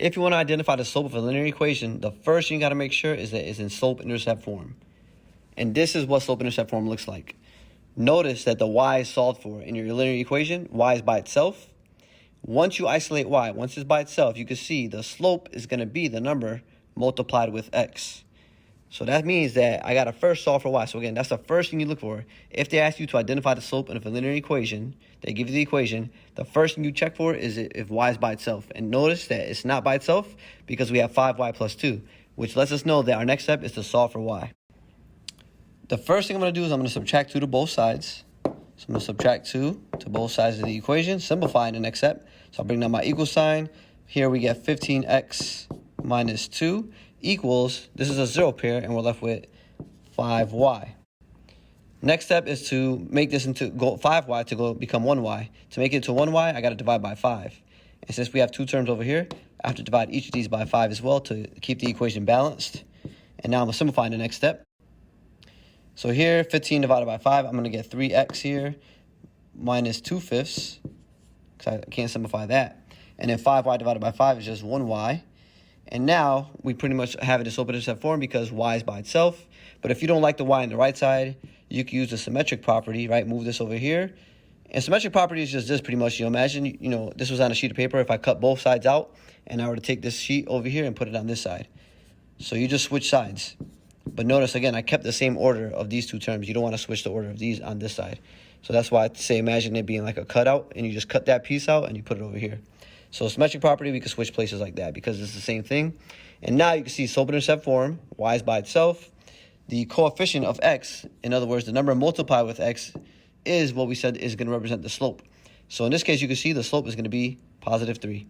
If you want to identify the slope of a linear equation, the first thing you got to make sure is that it's in slope-intercept form. And this is what slope-intercept form looks like. Notice that the y is solved for in your linear equation. Y is by itself. Once you isolate y, once it's by itself, you can see the slope is going to be the number multiplied with x. So that means that I got to first solve for y. So again, that's the first thing you look for. If they ask you to identify the slope of a linear equation, they give you the equation, the first thing you check for is if y is by itself. And notice that it's not by itself because we have 5y plus 2, which lets us know that our next step is to solve for y. The first thing I'm going to do is I'm going to subtract 2 to both sides. So I'm going to subtract 2 to both sides of the equation, simplify in the next step. So I'll bring down my equal sign. Here we get 15x minus 2 equals, this is a 0 pair, and we're left with 5y. Next step is to make this into 5y to become 1y. To make it to 1y, I got to divide by 5. And since we have 2 terms over here, I have to divide each of these by 5 as well to keep the equation balanced. And now I'm going to simplify in the next step. So here, 15 divided by 5, I'm going to get 3x here minus 2/5, because I can't simplify that. And then 5y divided by 5 is just 1y. And now we pretty much have it in slope-intercept form because y is by itself. But if you don't like the y on the right side, you can use the symmetric property, right? Move this over here. And symmetric property is just this pretty much. Imagine, this was on a sheet of paper. If I cut both sides out and I were to take this sheet over here and put it on this side. So you just switch sides. But notice, again, I kept the same order of these 2 terms. You don't want to switch the order of these on this side. So that's why I say imagine it being like a cutout, and you just cut that piece out and you put it over here. So symmetric property, we can switch places like that because it's the same thing. And now you can see slope-intercept form, y is by itself. The coefficient of x, in other words, the number multiplied with x, is what we said is going to represent the slope. So in this case, you can see the slope is going to be positive 3.